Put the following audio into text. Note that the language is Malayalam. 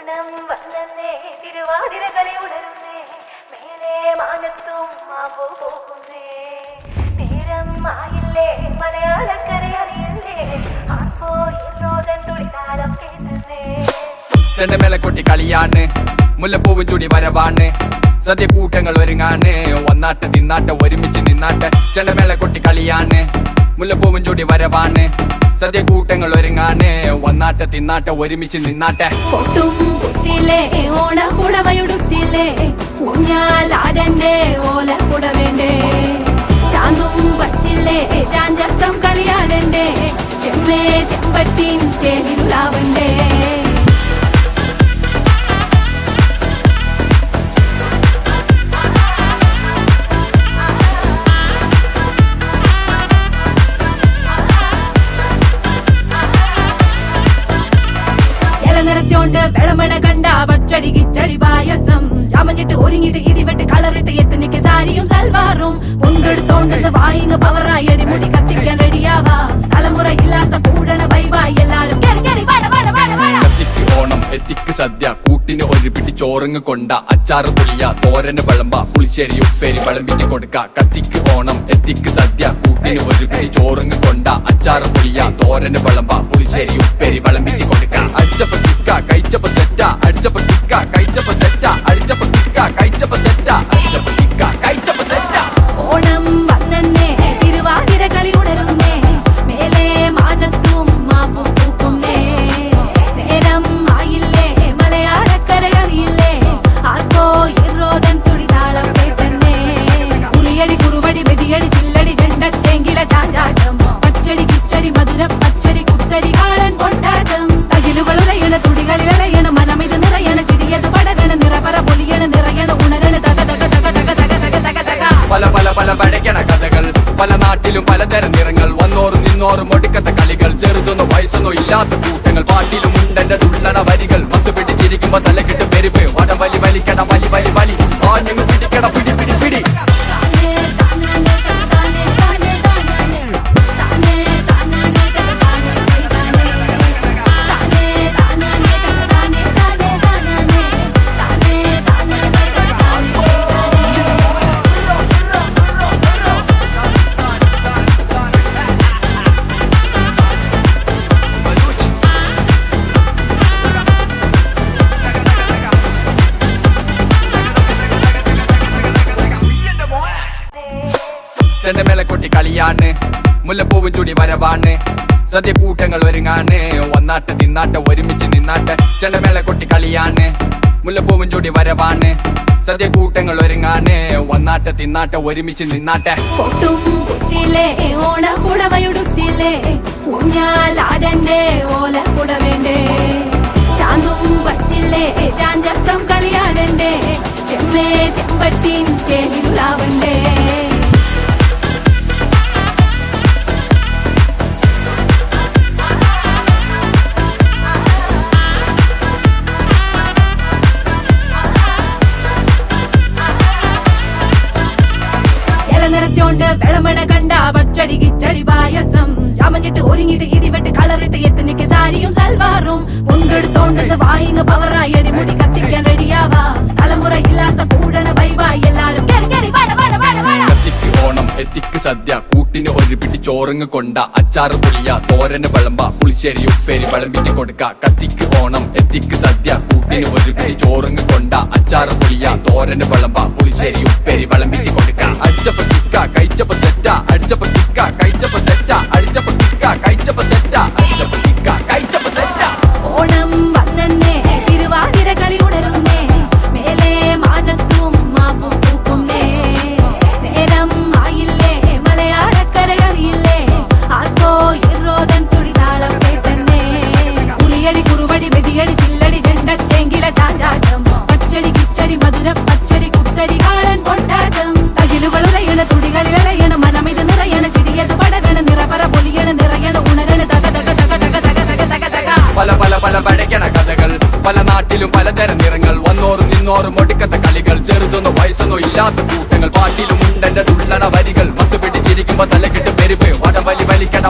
ഓണം വന്നേ തിരുവാതിരകളി ഉണർന്നേ മേലെ മാനത്തും മാമ്പോ പോകുന്നേ നേരം ആയില്ലേ മലയാളക്കര അറിയല്ലേ ആർപ്പോ ഇന്നോതൻ തുടിതാളം കേട്ടുന്നേ ചെണ്ടമേള കൊട്ടി കളിയാണ് മുല്ലപ്പൂവും ചൂടി വരവാണ് സദ്യ കൂട്ടങ്ങൾ ഒരുങ്ങാണ് ഒന്നാട്ട് തിന്നാട്ട് ഒരുമിച്ച് നിന്നാട്ട് ചെണ്ടമേള കൊട്ടി കളിയാണ് മുല്ലപ്പൂവും ചൂടി വരവാണ് സദ്യ കൂട്ടങ്ങൾ ഒരുങ്ങാണ് ഒന്നാട്ട് തിന്നാട്ട് ഒരുമിച്ച് നിന്നാട്ടെ കൊട്ടും കുത്തിലേ ഓണ കുടവയുടുത്തില്ലേ ഊഞ്ഞാലാടണ്ടേ ഓല കുടവേണ്ടേ ചാന്തും വച്ചില്ലേ ചാഞ്ചക്കം കളിയാടണ്ടേ ചെമ്മേ ചെമ്പട്ടിൻ ചേലിലാവണ്ടേ വെളമണ കണ്ട പച്ചടി കിച്ചടി പായസം ചമഞ്ഞിട്ട് ഒരുങ്ങിട്ട് ഇടിവെട്ട് കളറിട്ട് എത്തനിക്ക് സാരിയും സൽവാറും മുണ്ടെടുത്തോണ്ടത് വായിങ് പവറായി അടിമുടി കത്തിക്കാൻ റെഡിയാവാ തലമുറ ഇല്ലാത്ത കൂടണ വൈവായി എല്ലാരും കത്തിക്ക് ഓണം എത്തിക്ക് സദ്യ കൂട്ടിന് ഒരു പിടി ചോറങ്ങ് കൊണ്ട അച്ചാറ് പുളിയ തോരന് വിളമ്പ പുളിശ്ശേരി ഉപ്പേരി വിളമ്പിട്ട് കൊടുക്ക കത്തിക്ക് ഓണം എത്തിക്ക് സദ്യ കൂട്ടിന് ഒരു പിടി ചോറങ്ങ് കൊണ്ട അച്ചാറ് പുളിയ തോരന് വിളമ്പ പുളിശ്ശേരി ഉപ്പേരി വിളമ്പിട്ട് കൊടുക്ക അടിച്ചപ്പ തിക്ക കഴിച്ചപ്പ സെറ്റ അടിച്ചപ്പ തിക്ക കഴിച്ചപ്പ സെറ്റ അടിച്ചപ്പ തിക്ക കഴിച്ചപ്പ സെറ്റ അടിച്ചപ്പ തിക്ക കഴിച്ചപ്പ സെറ്റ ഓണം വന്നേ തിരുവാതിര കളി ഉണരുന്നേ മേലെ മാനത്തും മാപ്പു പൂക്കുന്നേ നേരം ആയില്ലേ മലയാളക്കര അറിയില്ലേ ആർക്കോ ഇറോതൻ തുടിതാളം കേട്ടന്നേ ഉളിയടി കുറുവടി വെതിയടി ചില്ലടി ചെണ്ട ചേങ്കില ചാഞ്ചാട്ടം പച്ചടി കിച്ചടി മധുര പച്ചടി കുത്തരി കാളൻ കൊണ്ടാട്ടം തകിലുകളുറയണ തുടികളിലയണ മനമിത് നിറയണ ചിരിയത് പടരണ നിറപറ പൊലിയണ നിറയണ ഉണരണ തക തക തക തക തക തക തക തക പല പല പല പഴകണ കഥകൾ പല നാട്ടിലും പലതരം നിറങ്ങൾ വന്നോറും നിന്നോറും ഒടുക്കത്ത കളികൾ ചെറുതൊന്നും വയസ്സൊന്നും ഇല്ലാത്ത കൂട്ടങ്ങൾ പാട്ടിലും ഉണ്ടെന്റെ തുള്ളണ വരികൾ മത്ത് പിടിച്ചിരിക്കുമ്പോ തലക്കിട്ട് പെരുപ്പ് വടം വലി വലിക്കട വലി വലി വലി ആഞ്ഞു പിടിക്കട പിടി പിടി പിടി ചെണ്ടമേള കൊട്ടി കളിയാണ് മുല്ലപ്പൂവും ചൂടി വരവാണ് സദ്യ കൂട്ടങ്ങൾ ഒരുങ്ങാണ് ഒന്നാട്ട് തിന്നാട്ട് ഒരുമിച്ച് നിന്നാട്ട് ചെണ്ടമേള കൊട്ടി കളിയാണ് മുല്ലപ്പൂവും ചൂടി വരവാണ് സദ്യ കൂട്ടങ്ങൾ ഒരുങ്ങാണ് ഒന്നാട്ട് തിന്നാട്ട് ഒരുമിച്ച് നിന്നാട്ടെ കൊട്ടും കുത്തിലേ ഓണ കുടവയുടുത്തില്ലേ ഊഞ്ഞാലാടണ്ടേ ഓല കുടവേണ്ടേ ചാന്തും വച്ചില്ലേ ചാഞ്ചക്കം കളിയാടണ്ടേ ചെമ്മേ ചെമ്പട്ടിൻ ചേലിലാവണ്ടേ നിറത്തോണ്ട് വെളമണ കണ്ട പച്ചടി കിച്ചടി പായസം ചമഞ്ഞിട്ട് ഒരുങ്ങിട്ട് ഇടിവെട്ട് കളറിട്ട് എത്തനിക്ക് സാരിയും സൽവാറും മുണ്ടെടുത്തോണ്ടത് വായിങ് പവറായി അടിമുടി കത്തിക്കാൻ റെഡിയാവാ തലമുറ ഇല്ലാത്ത കൂടണ വൈവായി എല്ലാരും കത്തിക്ക് ഓണം എത്തിക്ക് സദ്യ കൂട്ടിന് ഒരു പിടി ചോറങ്ങ് കൊണ്ട അച്ചാറ് പുളിയ തോരന് വിളമ്പ പുളിശ്ശേരി ഉപ്പേരി വിളമ്പിട്ട് കൊടുക്ക കത്തിക്ക് ഓണം എത്തിക്ക് സദ്യ കൂട്ടിന് ഒരു പിടി ചോറങ്ങ് കൊണ്ട അച്ചാറ് പുളിയ തോരന് വിളമ്പ പുളിശ്ശേരി ഉപ്പേരി വിളമ്പിട്ട് കൊടുക്ക അടിച്ചപ്പ തിക്ക കഴിച്ചപ്പ സെറ്റ അടിച്ചപ്പ തിക്ക കഴിച്ചപ്പ സെറ്റ അടിച്ചപ്പ തിക്ക കഴിച്ചപ്പ സെറ്റ അടിച്ചപ്പ തിക്ക കഴിച്ചപ്പ സെറ്റ ഓണം വന്നേ തിരുവാതിര കളി ഉണരുന്നേ മേലെ മാനത്തും മാപ്പു പൂക്കുന്നേ നേരം ആയില്ലേ മലയാളക്കര അറിയില്ലേ ആർക്കോ ഇറോതൻ തുടിതാളം കേട്ടന്നേ ഉളിയടി കുറുവടി വെതിയടി ചില്ലടി ചെണ്ട ചേങ്കില ചാഞ്ചാട്ടം പച്ചടി കിച്ചടി മധുര പച്ചടി കുത്തരി കാളൻ കൊണ്ടാട്ടം തകിലുകളുറയണ തുടികളിലയണ മനമിത് നിറയണ ചിരിയത് പടരണ നിറപറ പൊലിയണ നിറയണ ഉണരണ തക തക തക തക തക തക തക തക പല പല പല പഴകണ കഥകൾ പല നാട്ടിലും പലതരം നിറങ്ങൾ വന്നോറും നിന്നോറും ഒടുക്കത്ത കളികൾ ചെറുതൊന്നും വയസ്സൊന്നും ഇല്ലാത്ത കൂട്ടങ്ങൾ പാട്ടിലും ഉണ്ടെന്റെ തുള്ളണ വരികൾ മത്ത് പിടിച്ചിരിക്കുമ്പോ തലക്കിട്ട് പെരുപ്പ് വടം വലി വലിക്കട